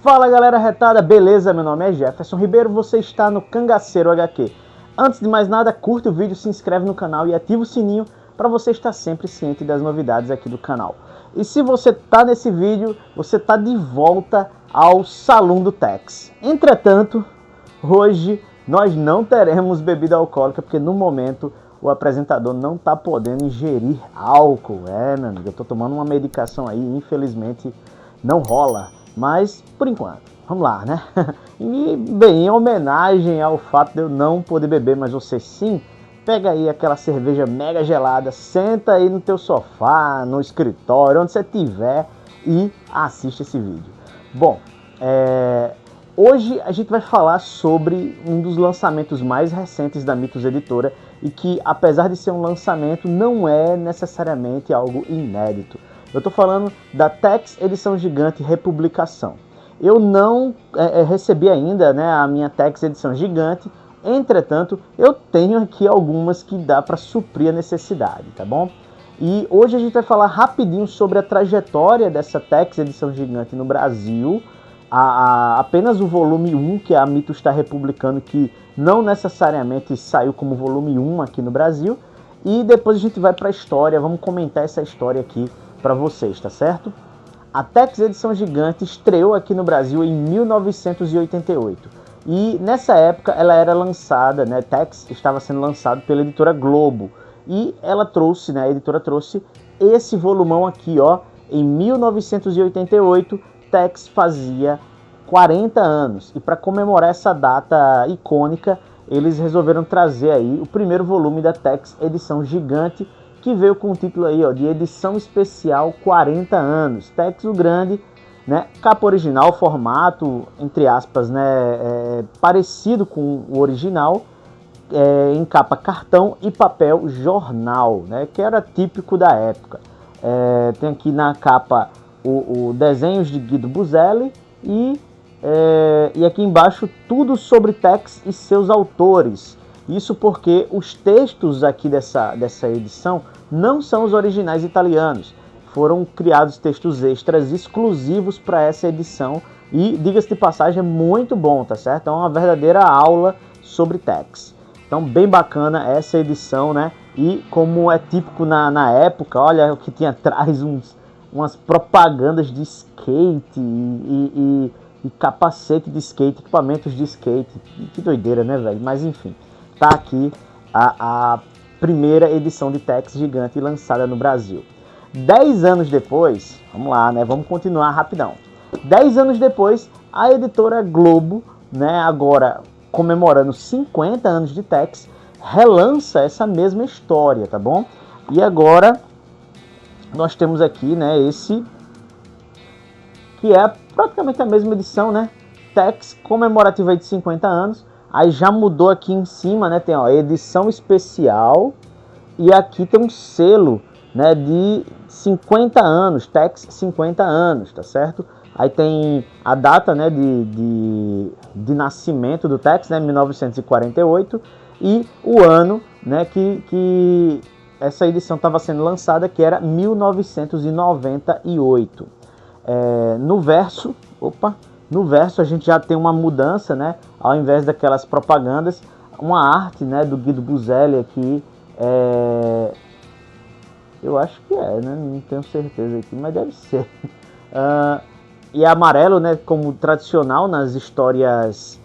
Fala galera retada, beleza? Meu nome é Jefferson Ribeiro, você está no Cangaceiro HQ. Antes de mais nada, curte o vídeo, se inscreve no canal e ativa o sininho para você estar sempre ciente das novidades aqui do canal. E se você está nesse vídeo, você está de volta ao Salão do Tex. Entretanto, hoje nós não teremos bebida alcoólica porque no momento o apresentador não está podendo ingerir álcool. Meu amigo, eu estou tomando uma medicação aí, infelizmente não rola. Mas, por enquanto, vamos lá, né? E, bem, em homenagem ao fato de eu não poder beber, mas você sim, pega aí aquela cerveja mega gelada, senta aí no teu sofá, no escritório, onde você estiver e assiste esse vídeo. Bom, hoje a gente vai falar sobre um dos lançamentos mais recentes da Mitos Editora e que, apesar de ser um lançamento, não é necessariamente algo inédito. Eu estou falando da Tex Edição Gigante Republicação. Eu não recebi ainda, né, a minha Tex Edição Gigante, entretanto, eu tenho aqui algumas que dá para suprir a necessidade, tá bom? E hoje a gente vai falar rapidinho sobre a trajetória dessa Tex Edição Gigante no Brasil, apenas o volume 1, que a Mitos está republicando, que não necessariamente saiu como volume 1 aqui no Brasil, e depois a gente vai para a história, vamos comentar essa história aqui para vocês, tá certo? A Tex Edição Gigante estreou aqui no Brasil em 1988 e nessa época ela era lançada, né? Tex estava sendo lançado pela editora Globo e ela trouxe, né? A editora trouxe esse volumão aqui, ó. Em 1988, Tex fazia 40 anos e para comemorar essa data icônica, eles resolveram trazer aí o primeiro volume da Tex Edição Gigante, que veio com o título aí, ó, de edição especial 40 anos. Tex o Grande, né? Capa original, formato, entre aspas, né? Parecido com o original, em capa cartão e papel jornal, né? Que era típico da época. Tem aqui na capa o desenhos de Guido Buzelli e aqui embaixo tudo sobre Tex e seus autores. Isso porque os textos aqui dessa edição não são os originais italianos. Foram criados textos extras exclusivos para essa edição e, diga-se de passagem, é muito bom, tá certo? É uma verdadeira aula sobre Tex. Então, bem bacana essa edição, né? E como é típico na época, olha o que tinha atrás, umas propagandas de skate e capacete de skate, equipamentos de skate. Que doideira, né, velho? Mas enfim. Tá aqui a primeira edição de Tex Gigante lançada no Brasil. 10 anos depois, vamos lá, né? Vamos continuar rapidão. 10 anos depois, a editora Globo, né, agora comemorando 50 anos de Tex, relança essa mesma história, tá bom? E agora nós temos aqui, né, esse que é praticamente a mesma edição, né? Tex comemorativa de 50 anos. Aí já mudou aqui em cima, né? Tem, ó, edição especial e aqui tem um selo, né, de 50 anos, Tex 50 anos, tá certo? Aí tem a data, né, de nascimento do Tex, né, 1948, e o ano, né, que essa edição estava sendo lançada, que era 1998. No verso, a gente já tem uma mudança, né? Ao invés daquelas propagandas, uma arte, né, do Guido Buzelli aqui. Eu acho que né? Não tenho certeza aqui, mas deve ser. E amarelo, né? Como tradicional nas histórias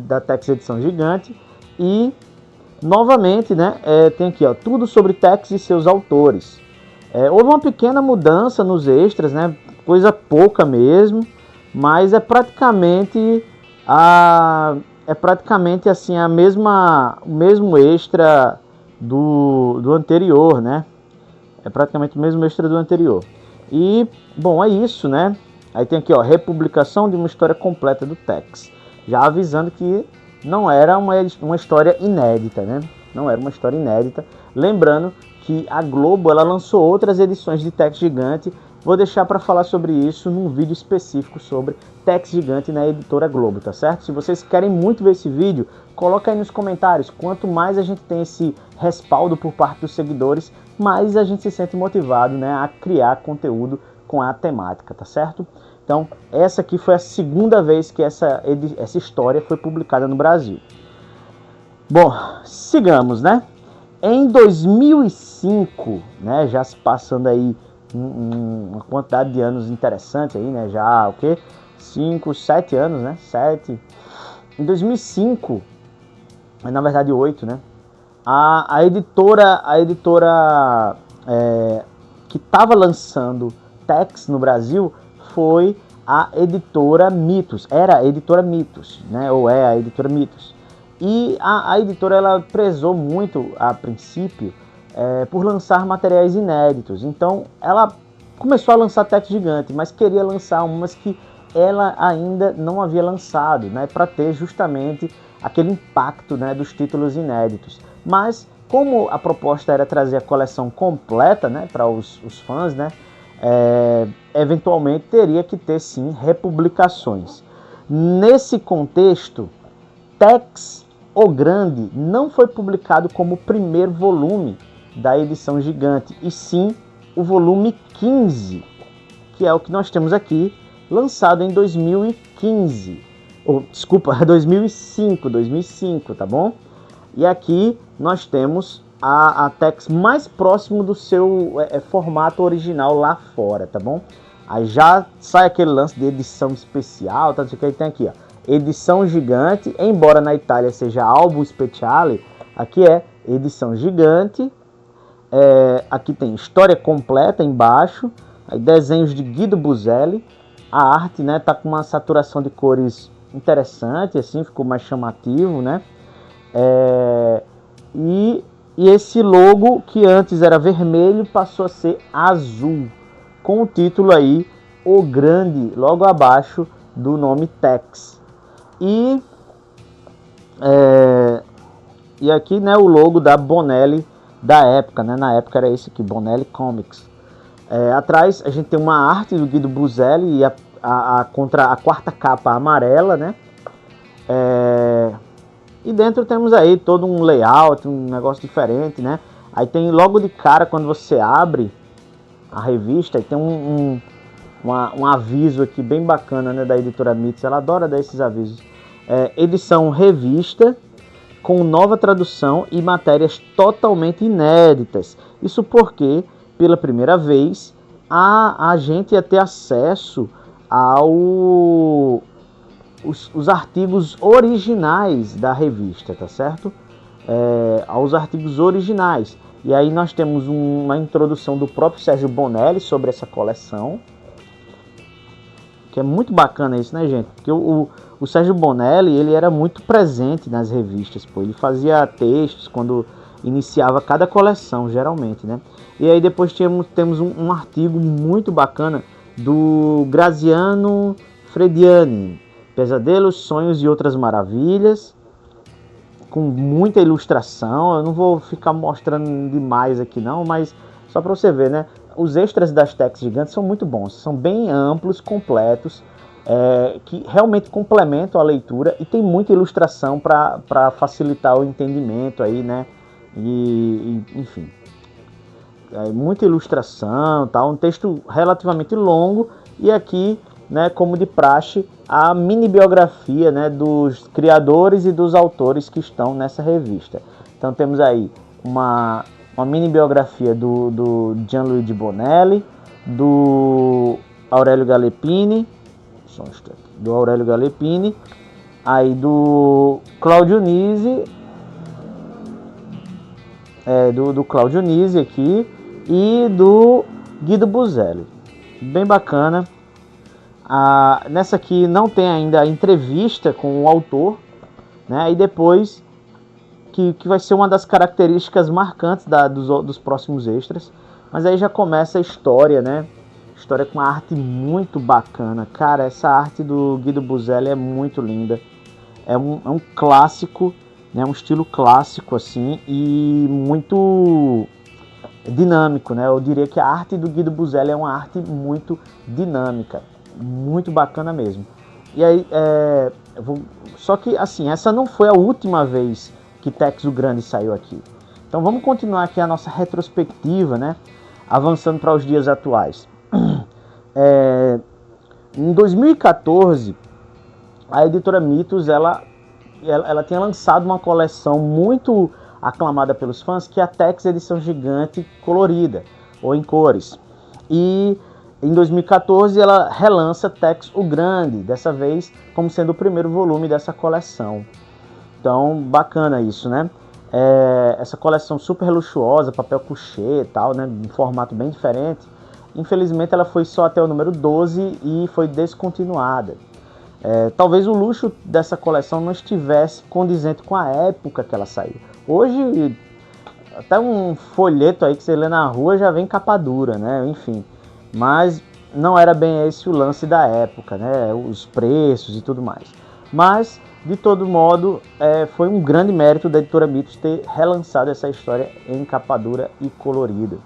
da Tex Edição Gigante. E novamente, né? Tem aqui, ó, tudo sobre Tex e seus autores. Houve uma pequena mudança nos extras, né? Coisa pouca mesmo. Mas é praticamente assim o mesmo extra do anterior, né? É praticamente o mesmo extra do anterior. E bom, é isso, né? Aí tem aqui, ó, republicação de uma história completa do Tex, já avisando que não era uma história inédita, né? Não era uma história inédita. Lembrando que a Globo ela lançou outras edições de Tex Gigante. Vou deixar para falar sobre isso num vídeo específico sobre Tex Gigante na editora Globo, tá certo? Se vocês querem muito ver esse vídeo, coloca aí nos comentários. Quanto mais a gente tem esse respaldo por parte dos seguidores, mais a gente se sente motivado, né, a criar conteúdo com a temática, tá certo? Então, essa aqui foi a segunda vez que essa história foi publicada no Brasil. Bom, sigamos, né? Em 2005, né, já se passando aí uma quantidade de anos interessante aí, né? Já o quê? 5, 7 anos, né? 7. Em 2005, na verdade 8, né? A editora que estava lançando Tex no Brasil foi a editora Mitos. Era a editora Mitos, né? Ou é a editora Mitos. E a editora ela prezou muito, a princípio, por lançar materiais inéditos. Então ela começou a lançar Tex Gigante, mas queria lançar umas que ela ainda não havia lançado, né, para ter justamente aquele impacto, né, dos títulos inéditos. Mas como a proposta era trazer a coleção completa, né, para os fãs, né, eventualmente teria que ter sim republicações. Nesse contexto, Tex o Grande não foi publicado como o primeiro volume da edição gigante, e sim o volume 15, que é o que nós temos aqui, lançado em 2015. Desculpa, 2005, tá bom? E aqui nós temos a Tex mais próximo do seu formato original lá fora, tá bom? Aí já sai aquele lance de edição especial, tá? Não sei o que tem aqui, ó. Edição gigante, embora na Itália seja álbum speciale, aqui é edição gigante. Aqui tem história completa embaixo, aí desenhos de Guido Buzelli. A arte, né, tá com uma saturação de cores interessante, assim, ficou mais chamativo, né? E esse logo, que antes era vermelho, passou a ser azul, com o título aí, O Grande, logo abaixo do nome Tex. E aqui, né, o logo da Bonelli da época, né? Na época era esse aqui, Bonelli Comics. Atrás a gente tem uma arte do Guido Buzelli e contra a quarta capa amarela, né? E dentro temos aí todo um layout, um negócio diferente, né? Aí tem logo de cara, quando você abre a revista, tem um aviso aqui bem bacana, né, da editora Mitos. Ela adora dar esses avisos. Edição revista, com nova tradução e matérias totalmente inéditas. Isso porque, pela primeira vez, a gente ia ter acesso os artigos originais da revista, tá certo? Aos artigos originais. E aí nós temos uma introdução do próprio Sérgio Bonelli sobre essa coleção, que é muito bacana isso, né, gente? Porque o Sérgio Bonelli, ele era muito presente nas revistas, pô. Ele fazia textos quando iniciava cada coleção, geralmente, né? E aí depois temos um artigo muito bacana do Graziano Frediani, Pesadelos, Sonhos e Outras Maravilhas, com muita ilustração. Eu não vou ficar mostrando demais aqui não, mas só para você ver, né? Os extras das Tex Gigantes são muito bons, são bem amplos, completos, que realmente complementam a leitura, e tem muita ilustração para facilitar o entendimento aí, né? Enfim, muita ilustração, tá? Um texto relativamente longo, e aqui, né, como de praxe, a mini biografia, né, dos criadores e dos autores que estão nessa revista. Então temos aí uma mini biografia do Gianluigi Bonelli, do Aurelio Galepini, aí do Claudio Nisi, do Claudio Nisi aqui, e do Guido Buzelli. Bem bacana. Nessa aqui não tem ainda a entrevista com o autor, né? E depois que vai ser uma das características marcantes dos próximos extras. Mas aí já começa a história, né? História com uma arte muito bacana. Cara, essa arte do Guido Buzelli é muito linda. É um clássico, né? Um estilo clássico, assim, e muito dinâmico, né? Eu diria que a arte do Guido Buzelli é uma arte muito dinâmica. Muito bacana mesmo. E aí, só que, assim, essa não foi a última vez que Tex o Grande saiu aqui. Então vamos continuar aqui a nossa retrospectiva, né? Avançando para os dias atuais. Em 2014, a editora Mythos, ela tinha lançado uma coleção muito aclamada pelos fãs, que é a Tex Edição Gigante Colorida, ou em cores. E em 2014 ela relança Tex o Grande, dessa vez como sendo o primeiro volume dessa coleção. Então, bacana isso, né? Essa coleção super luxuosa, papel couché e tal, né? Um formato bem diferente. Infelizmente ela foi só até o número 12 e foi descontinuada. Talvez o luxo dessa coleção não estivesse condizente com a época que ela saiu. Hoje, até um folheto aí que você lê na rua já vem capa dura, né? Enfim, mas não era bem esse o lance da época, né? Os preços e tudo mais. Mas, de todo modo, foi um grande mérito da editora Mythos ter relançado essa história em capa dura e colorida.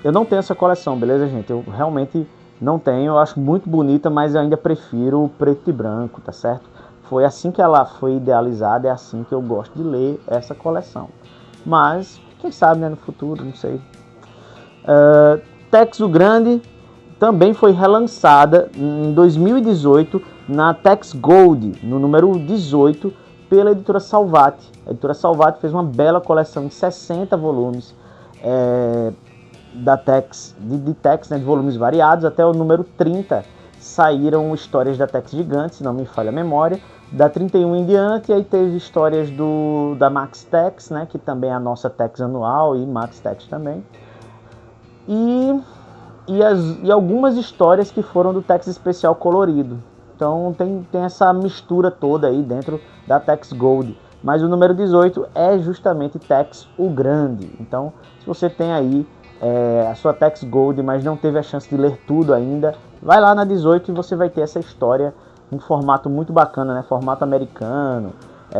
Eu não tenho essa coleção, beleza, gente? Eu realmente não tenho, eu acho muito bonita, mas eu ainda prefiro o preto e branco, tá certo? Foi assim que ela foi idealizada, é assim que eu gosto de ler essa coleção. Mas, quem sabe, né, no futuro, não sei. Tex o Grande também foi relançada em 2018 na Tex Gold, no número 18, pela editora Salvat. A editora Salvat fez uma bela coleção de 60 volumes da Tex, de Tex, né, de volumes variados, até o número 30 saíram histórias da Tex Gigante, se não me falha a memória. Da 31 em diante, aí teve histórias da Max Tex, né, que também é a nossa Tex anual, e Max Tex também. E algumas histórias que foram do Tex Especial Colorido. Então tem essa mistura toda aí dentro da Tex Gold. Mas o número 18 é justamente Tex o Grande. Então, se você tem aí a sua Tex Gold, mas não teve a chance de ler tudo ainda, vai lá na 18 e você vai ter essa história em formato muito bacana, né? Formato americano,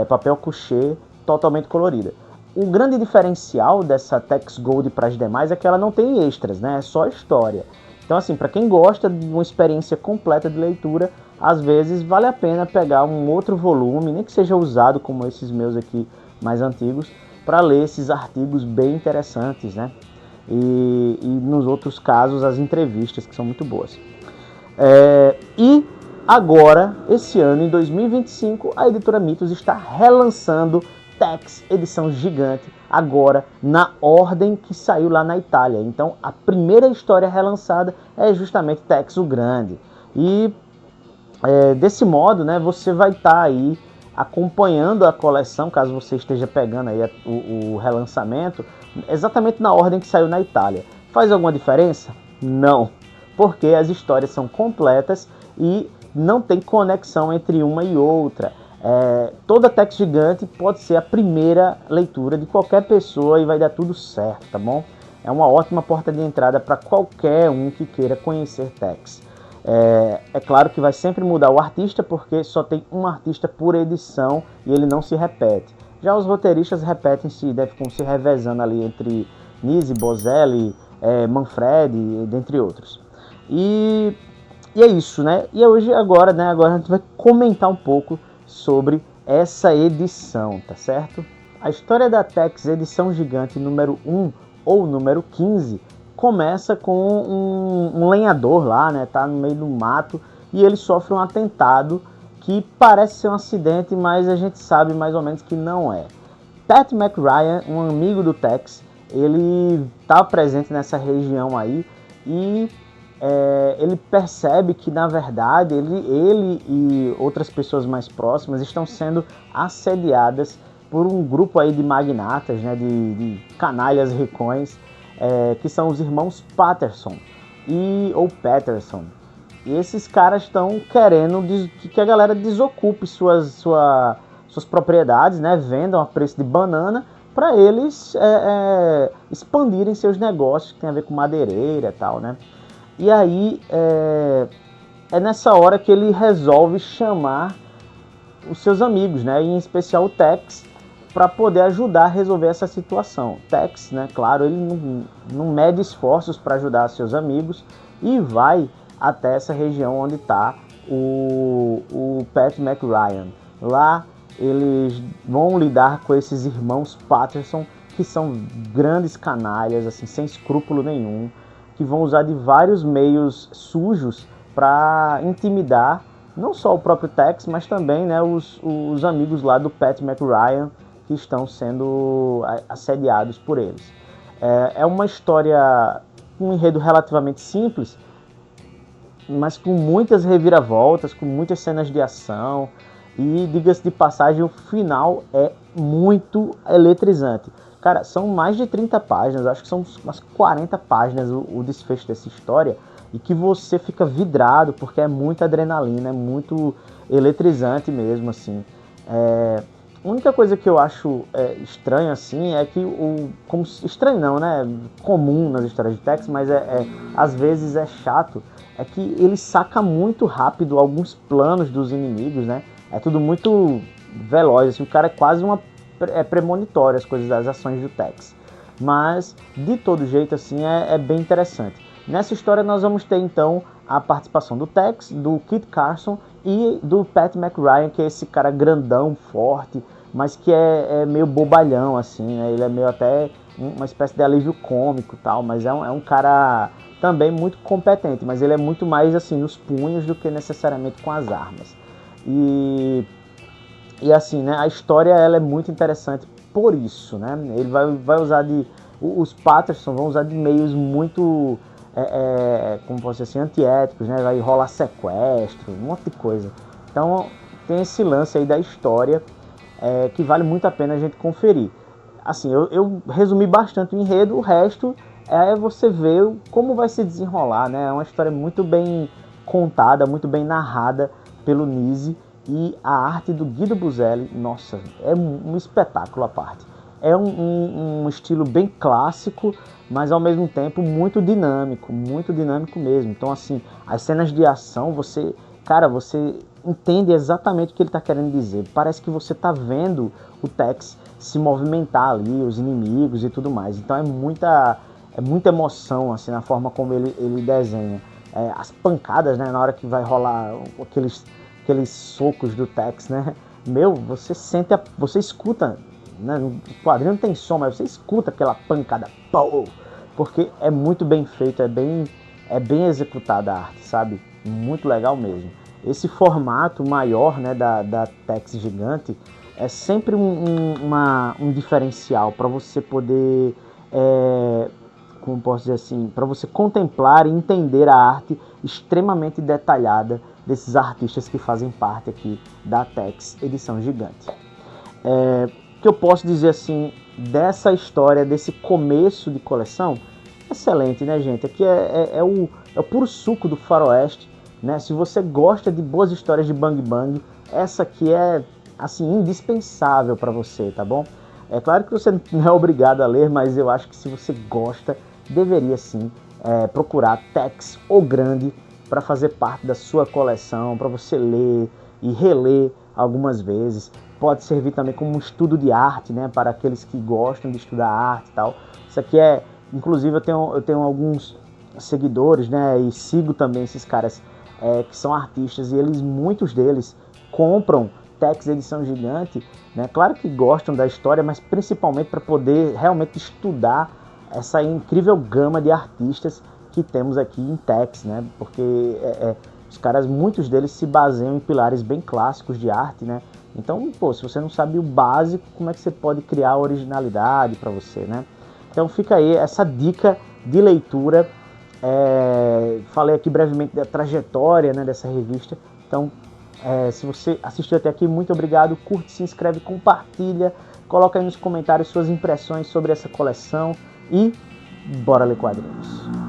papel couché, totalmente colorida. O grande diferencial dessa Tex Gold para as demais é que ela não tem extras, né? É só história. Então, assim, para quem gosta de uma experiência completa de leitura, às vezes vale a pena pegar um outro volume, nem que seja usado como esses meus aqui mais antigos, para ler esses artigos bem interessantes, né? E nos outros casos, as entrevistas, que são muito boas. E agora, esse ano, em 2025, a editora Mythos está relançando Tex Edição Gigante, agora na ordem que saiu lá na Itália. Então, a primeira história relançada é justamente Tex o Grande. E desse modo, né, você vai estar aí acompanhando a coleção, caso você esteja pegando aí o relançamento, exatamente na ordem que saiu na Itália. Faz alguma diferença? Não, porque as histórias são completas e não tem conexão entre uma e outra. Toda Tex Gigante pode ser a primeira leitura de qualquer pessoa e vai dar tudo certo, tá bom? É uma ótima porta de entrada para qualquer um que queira conhecer Tex. É claro que vai sempre mudar o artista, porque só tem um artista por edição e ele não se repete. Já os roteiristas repetem-se, ficam se revezando ali entre Nisi, Bozelli, Manfredi, dentre outros. E é isso, né? E hoje, agora a gente vai comentar um pouco sobre essa edição, tá certo? A história da Tex Edição Gigante número 1 ou número 15 começa com um lenhador lá, né? Tá no meio do mato e ele sofre um atentado que parece ser um acidente, mas a gente sabe mais ou menos que não é. Pat McRyan, um amigo do Tex, ele tá presente nessa região aí e ele percebe que, na verdade, ele e outras pessoas mais próximas estão sendo assediadas por um grupo aí de magnatas, né, de canalhas ricões, que são os irmãos Patterson ou Patterson. E esses caras estão querendo que a galera desocupe suas propriedades, né, vendam a preço de banana para eles expandirem seus negócios que tem a ver com madeireira e tal, né? E aí é nessa hora que ele resolve chamar os seus amigos, né, em especial o Tex, para poder ajudar a resolver essa situação. Tex, né, claro, ele não mede esforços para ajudar seus amigos e vai até essa região onde está o Pat McRyan. Lá eles vão lidar com esses irmãos Patterson, que são grandes canalhas, assim, sem escrúpulo nenhum, que vão usar de vários meios sujos para intimidar não só o próprio Tex, mas também, né, os amigos lá do Pat McRyan que estão sendo assediados por eles. É uma história, um enredo relativamente simples, mas com muitas reviravoltas, com muitas cenas de ação, e diga-se de passagem, o final é muito eletrizante. Cara, são mais de 30 páginas, acho que são umas 40 páginas o desfecho dessa história, e que você fica vidrado, porque é muita adrenalina, é muito eletrizante mesmo, assim. A única coisa que eu acho estranho, assim, é que estranho não, né? Comum nas histórias de Tex, mas às vezes é chato, é que ele saca muito rápido alguns planos dos inimigos, né? É tudo muito veloz, assim, o cara é quase premonitório, as coisas, as ações do Tex. Mas, de todo jeito, assim, é bem interessante. Nessa história nós vamos ter, então, a participação do Tex, do Kit Carson e do Pat McRyan, que é esse cara grandão, forte, mas que é meio bobalhão, assim, né? Ele é meio até uma espécie de alívio cômico e tal, mas é um cara também muito competente, mas ele é muito mais, assim, nos punhos do que necessariamente com as armas. E assim, né, a história ela é muito interessante por isso, né? Ele vai usar os Patterson vão usar de meios muito, como posso dizer assim, antiéticos, né? Vai rolar sequestro, um monte de coisa. Então tem esse lance aí da história que vale muito a pena a gente conferir. Assim, eu resumi bastante o enredo, o resto é você ver como vai se desenrolar, né? É uma história muito bem contada, muito bem narrada pelo Nise. E a arte do Guido Buzzelli, nossa, é um espetáculo à parte. É um estilo bem clássico, mas ao mesmo tempo muito dinâmico mesmo. Então, assim, as cenas de ação, você entende exatamente o que ele está querendo dizer. Parece que você está vendo o Tex se movimentar ali, os inimigos e tudo mais. Então é muita emoção, assim, na forma como ele desenha. As pancadas, né, na hora que vai rolar aqueles socos do Tex, né? Você sente, você escuta, né? No quadrinho não tem som, mas você escuta aquela pancada, pô, porque é muito bem feito, é bem executada a arte, sabe? Muito legal mesmo. Esse formato maior, né, da Tex gigante é sempre um diferencial para você poder, como posso dizer assim, para você contemplar e entender a arte extremamente detalhada desses artistas que fazem parte aqui da Tex Edição Gigante. O que eu posso dizer assim dessa história, desse começo de coleção? Excelente, né, gente? Aqui é o puro suco do faroeste, né? Se você gosta de boas histórias de Bang Bang, essa aqui é assim indispensável para você, tá bom? É claro que você não é obrigado a ler, mas eu acho que se você gosta, deveria sim procurar Tex o Grande para fazer parte da sua coleção, para você ler e reler algumas vezes. Pode servir também como um estudo de arte, né, para aqueles que gostam de estudar arte e tal. Isso aqui inclusive eu tenho alguns seguidores, né, e sigo também esses caras que são artistas, e muitos deles compram Tex Edição Gigante, né, claro que gostam da história, mas principalmente para poder realmente estudar essa incrível gama de artistas que temos aqui em Tex, né? Porque os caras, muitos deles se baseiam em pilares bem clássicos de arte, né? Então, pô, se você não sabe o básico, como é que você pode criar originalidade para você, né? Então fica aí essa dica de leitura. Falei aqui brevemente da trajetória, né, dessa revista. Então, se você assistiu até aqui, muito obrigado. Curte, se inscreve, compartilha. Coloca aí nos comentários suas impressões sobre essa coleção e bora ler quadrinhos.